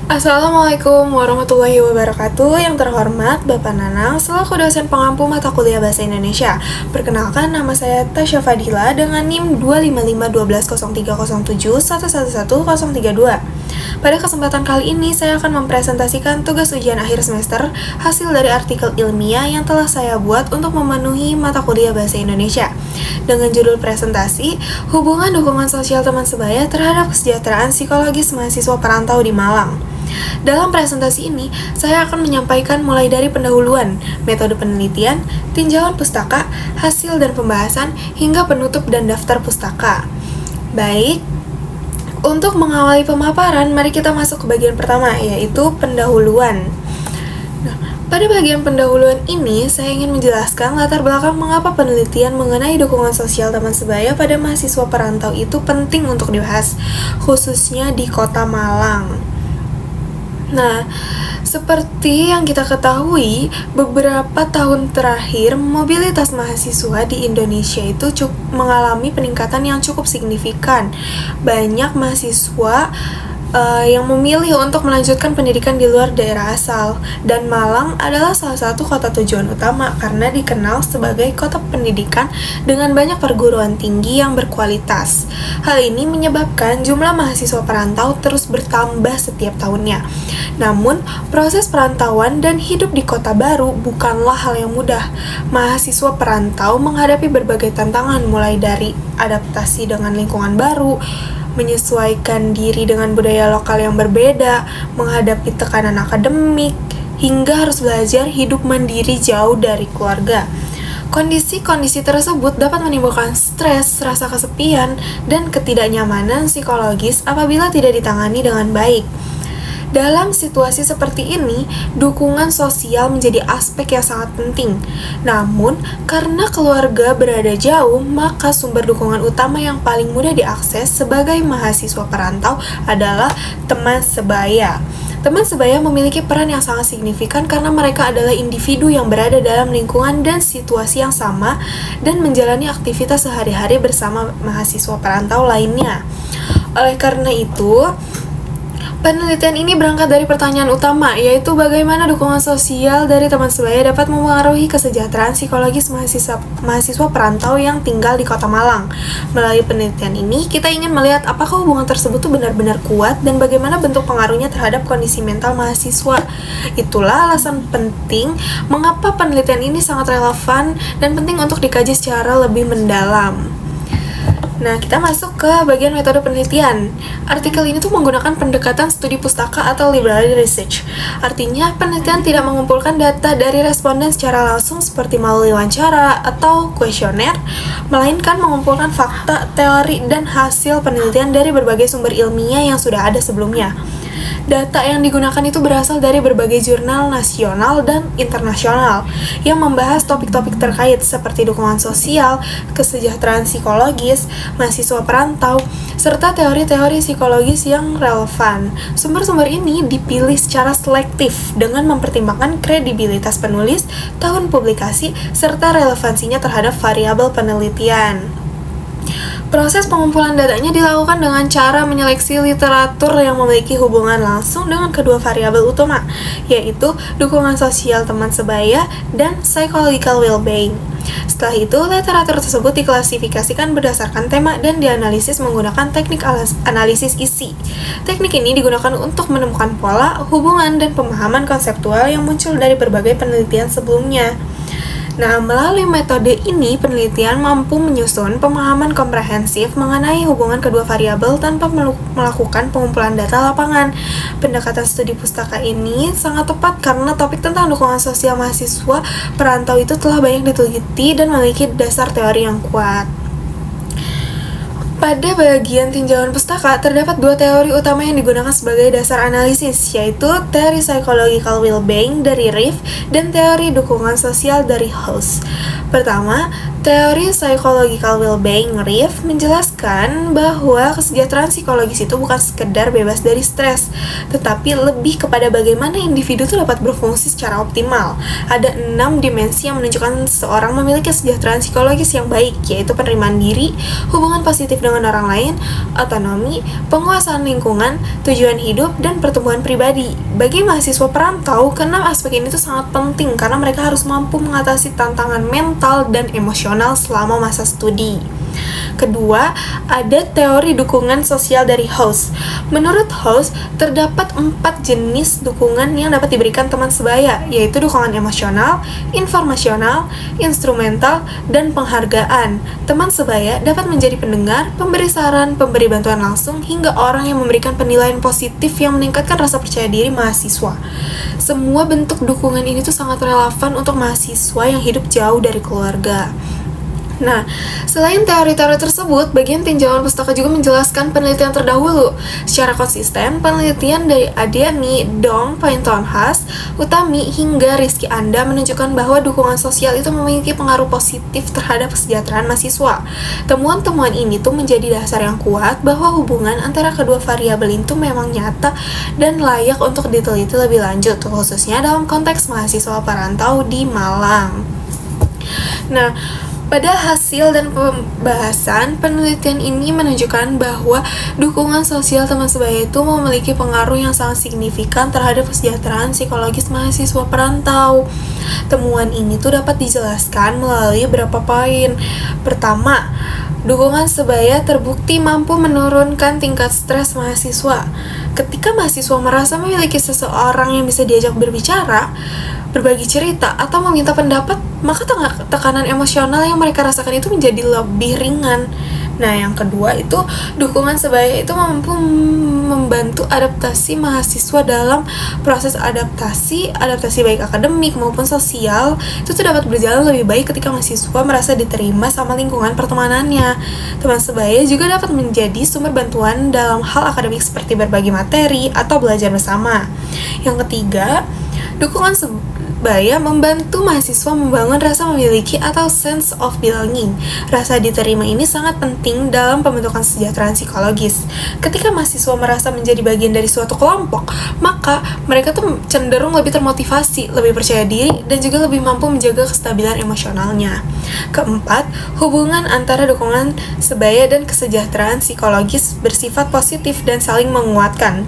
Assalamualaikum warahmatullahi wabarakatuh. Yang terhormat Bapak Nanang selaku dosen pengampu mata kuliah Bahasa Indonesia. Perkenalkan, nama saya Tasya Fadila dengan NIM 255120307111032. Pada kesempatan kali ini saya akan mempresentasikan tugas ujian akhir semester hasil dari artikel ilmiah yang telah saya buat untuk memenuhi mata kuliah Bahasa Indonesia. Dengan judul presentasi, hubungan dukungan sosial teman sebaya terhadap kesejahteraan psikologis mahasiswa perantau di Malang. Dalam presentasi ini, saya akan menyampaikan mulai dari pendahuluan, metode penelitian, tinjauan pustaka, hasil dan pembahasan, hingga penutup dan daftar pustaka. Baik, untuk mengawali pemaparan, mari kita masuk ke bagian pertama, yaitu pendahuluan. Pada bagian pendahuluan ini, saya ingin menjelaskan latar belakang mengapa penelitian mengenai dukungan sosial teman sebaya pada mahasiswa perantau itu penting untuk dibahas, khususnya di kota Malang. Nah, seperti yang kita ketahui, beberapa tahun terakhir mobilitas mahasiswa di Indonesia itu mengalami peningkatan yang cukup signifikan. Banyak mahasiswa yang memilih untuk melanjutkan pendidikan di luar daerah asal, dan Malang adalah salah satu kota tujuan utama karena dikenal sebagai kota pendidikan dengan banyak perguruan tinggi yang berkualitas. Hal ini menyebabkan jumlah mahasiswa perantau terus bertambah setiap tahunnya. Namun, proses perantauan dan hidup di kota baru bukanlah hal yang mudah. Mahasiswa perantau menghadapi berbagai tantangan, mulai dari adaptasi dengan lingkungan baru, menyesuaikan diri dengan budaya lokal yang berbeda, menghadapi tekanan akademik, hingga harus belajar hidup mandiri jauh dari keluarga. Kondisi-kondisi tersebut dapat menimbulkan stres, rasa kesepian, dan ketidaknyamanan psikologis apabila tidak ditangani dengan baik. Dalam situasi seperti ini, dukungan sosial menjadi aspek yang sangat penting. Namun, karena keluarga berada jauh, maka sumber dukungan utama yang paling mudah diakses sebagai mahasiswa perantau adalah teman sebaya. Teman sebaya memiliki peran yang sangat signifikan karena mereka adalah individu yang berada dalam lingkungan dan situasi yang sama dan menjalani aktivitas sehari-hari bersama mahasiswa perantau lainnya. Oleh karena itu, penelitian ini berangkat dari pertanyaan utama, yaitu bagaimana dukungan sosial dari teman sebaya dapat memengaruhi kesejahteraan psikologis mahasiswa perantau yang tinggal di kota Malang. Melalui penelitian ini, kita ingin melihat apakah hubungan tersebut benar-benar kuat dan bagaimana bentuk pengaruhnya terhadap kondisi mental mahasiswa. Itulah alasan penting mengapa penelitian ini sangat relevan dan penting untuk dikaji secara lebih mendalam. Nah, kita masuk ke bagian metode penelitian. Artikel ini tuh menggunakan pendekatan studi pustaka atau library research. Artinya, penelitian tidak mengumpulkan data dari responden secara langsung seperti melalui wawancara atau kuesioner, melainkan mengumpulkan fakta, teori, dan hasil penelitian dari berbagai sumber ilmiah yang sudah ada sebelumnya. Data yang digunakan itu berasal dari berbagai jurnal nasional dan internasional yang membahas topik-topik terkait seperti dukungan sosial, kesejahteraan psikologis, mahasiswa perantau, serta teori-teori psikologis yang relevan. Sumber-sumber ini dipilih secara selektif dengan mempertimbangkan kredibilitas penulis, tahun publikasi, serta relevansinya terhadap variabel penelitian. Proses pengumpulan datanya dilakukan dengan cara menyeleksi literatur yang memiliki hubungan langsung dengan kedua variabel utama, yaitu dukungan sosial teman sebaya dan psychological well-being. Setelah itu, literatur tersebut diklasifikasikan berdasarkan tema dan dianalisis menggunakan teknik analisis isi. Teknik ini digunakan untuk menemukan pola, hubungan, dan pemahaman konseptual yang muncul dari berbagai penelitian sebelumnya. Nah, melalui metode ini, penelitian mampu menyusun pemahaman komprehensif mengenai hubungan kedua variabel tanpa melakukan pengumpulan data lapangan. Pendekatan studi pustaka ini sangat tepat karena topik tentang dukungan sosial mahasiswa perantau itu telah banyak diteliti dan memiliki dasar teori yang kuat. Pada bagian tinjauan pustaka, terdapat dua teori utama yang digunakan sebagai dasar analisis, yaitu teori psychological well-being dari Riff dan teori dukungan sosial dari House. Pertama, Teori Psychological Well-being Reef menjelaskan bahwa kesejahteraan psikologis itu bukan sekedar bebas dari stres, tetapi lebih kepada bagaimana individu itu dapat berfungsi secara optimal. Ada 6 dimensi yang menunjukkan seseorang memiliki kesejahteraan psikologis yang baik, yaitu penerimaan diri, hubungan positif dengan orang lain, otonomi, penguasaan lingkungan, tujuan hidup, dan pertumbuhan pribadi. Bagi mahasiswa perantau, ke-6 aspek ini tuh sangat penting karena mereka harus mampu mengatasi tantangan mental dan emosional selama masa studi. Kedua, ada teori dukungan sosial dari House. Menurut House, terdapat 4 jenis dukungan yang dapat diberikan teman sebaya, yaitu dukungan emosional, informasional, instrumental, dan penghargaan. Teman sebaya dapat menjadi pendengar, pemberi saran, pemberi bantuan langsung, hingga orang yang memberikan penilaian positif yang meningkatkan rasa percaya diri mahasiswa. Semua bentuk dukungan ini tuh sangat relevan untuk mahasiswa yang hidup jauh dari keluarga. Nah, selain teori-teori tersebut, bagian tinjauan pustaka juga menjelaskan penelitian terdahulu. Secara konsisten, penelitian dari Adiani, Dong, Painton-Haas, Utami, hingga Rizky Anda menunjukkan bahwa dukungan sosial itu memiliki pengaruh positif terhadap kesejahteraan mahasiswa. Temuan-temuan ini tuh menjadi dasar yang kuat bahwa hubungan antara kedua variabel itu memang nyata dan layak untuk diteliti lebih lanjut, khususnya dalam konteks mahasiswa perantau di Malang. Nah, pada hasil dan pembahasan, penelitian ini menunjukkan bahwa dukungan sosial teman sebaya itu memiliki pengaruh yang sangat signifikan terhadap kesejahteraan psikologis mahasiswa perantau. Temuan ini tuh dapat dijelaskan melalui beberapa poin. Pertama, dukungan sebaya terbukti mampu menurunkan tingkat stres mahasiswa. Ketika mahasiswa merasa memiliki seseorang yang bisa diajak berbicara, berbagi cerita, atau meminta pendapat, maka tekanan emosional yang mereka rasakan itu menjadi lebih ringan. Nah, yang kedua itu dukungan sebaya itu mampu membantu adaptasi mahasiswa dalam proses adaptasi baik akademik maupun sosial. Itu tuh dapat berjalan lebih baik ketika mahasiswa merasa diterima sama lingkungan pertemanannya. Teman sebaya juga dapat menjadi sumber bantuan dalam hal akademik seperti berbagi materi atau belajar bersama. Yang ketiga, dukungan sebaya membantu mahasiswa membangun rasa memiliki atau sense of belonging. Rasa diterima ini sangat penting dalam pembentukan kesejahteraan psikologis. Ketika mahasiswa merasa menjadi bagian dari suatu kelompok, maka mereka tuh cenderung lebih termotivasi, lebih percaya diri, dan juga lebih mampu menjaga kestabilan emosionalnya. Keempat, hubungan antara dukungan sebaya dan kesejahteraan psikologis bersifat positif dan saling menguatkan.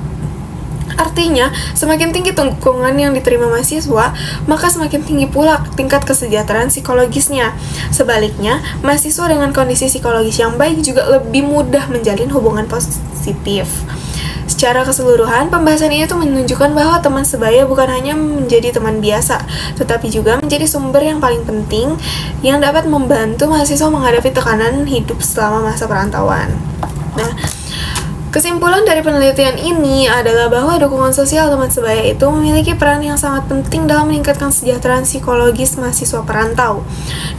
Artinya, semakin tinggi dukungan yang diterima mahasiswa, maka semakin tinggi pula tingkat kesejahteraan psikologisnya. Sebaliknya, mahasiswa dengan kondisi psikologis yang baik juga lebih mudah menjalin hubungan positif. Secara keseluruhan, pembahasan ini tuh menunjukkan bahwa teman sebaya bukan hanya menjadi teman biasa, tetapi juga menjadi sumber yang paling penting yang dapat membantu mahasiswa menghadapi tekanan hidup selama masa perantauan. Nah, kesimpulan dari penelitian ini adalah bahwa dukungan sosial teman sebaya itu memiliki peran yang sangat penting dalam meningkatkan kesejahteraan psikologis mahasiswa perantau.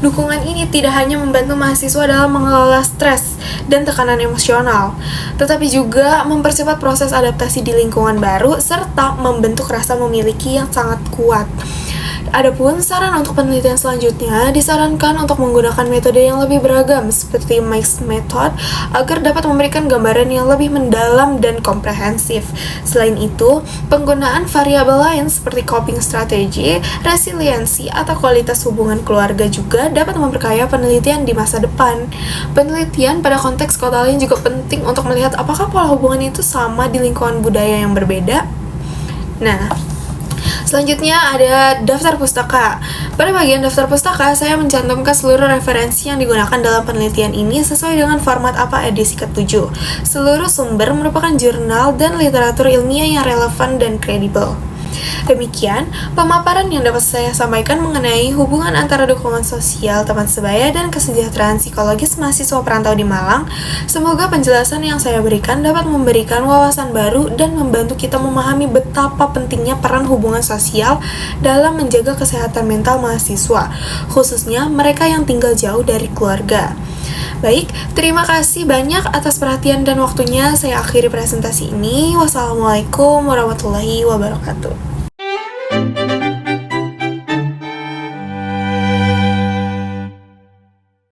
Dukungan ini tidak hanya membantu mahasiswa dalam mengelola stres dan tekanan emosional, tetapi juga mempercepat proses adaptasi di lingkungan baru serta membentuk rasa memiliki yang sangat kuat. Adapun saran untuk penelitian selanjutnya disarankan untuk menggunakan metode yang lebih beragam seperti Mixed Method agar dapat memberikan gambaran yang lebih mendalam dan komprehensif. Selain itu, penggunaan variabel lain seperti coping strategy, resiliensi, atau kualitas hubungan keluarga juga dapat memperkaya penelitian di masa depan. Penelitian pada konteks kota lain juga penting untuk melihat apakah pola hubungan itu sama di lingkungan budaya yang berbeda. Nah, selanjutnya ada daftar pustaka. Pada bagian daftar pustaka, saya mencantumkan seluruh referensi yang digunakan dalam penelitian ini sesuai dengan format APA edisi ke-7. Seluruh sumber merupakan jurnal dan literatur ilmiah yang relevan dan kredibel. Demikian pemaparan yang dapat saya sampaikan mengenai hubungan antara dukungan sosial teman sebaya dan kesejahteraan psikologis mahasiswa perantau di Malang. Semoga penjelasan yang saya berikan dapat memberikan wawasan baru dan membantu kita memahami betapa pentingnya peran hubungan sosial dalam menjaga kesehatan mental mahasiswa, khususnya mereka yang tinggal jauh dari keluarga. Baik, terima kasih banyak atas perhatian dan waktunya. Saya akhiri presentasi ini. Wassalamualaikum warahmatullahi wabarakatuh.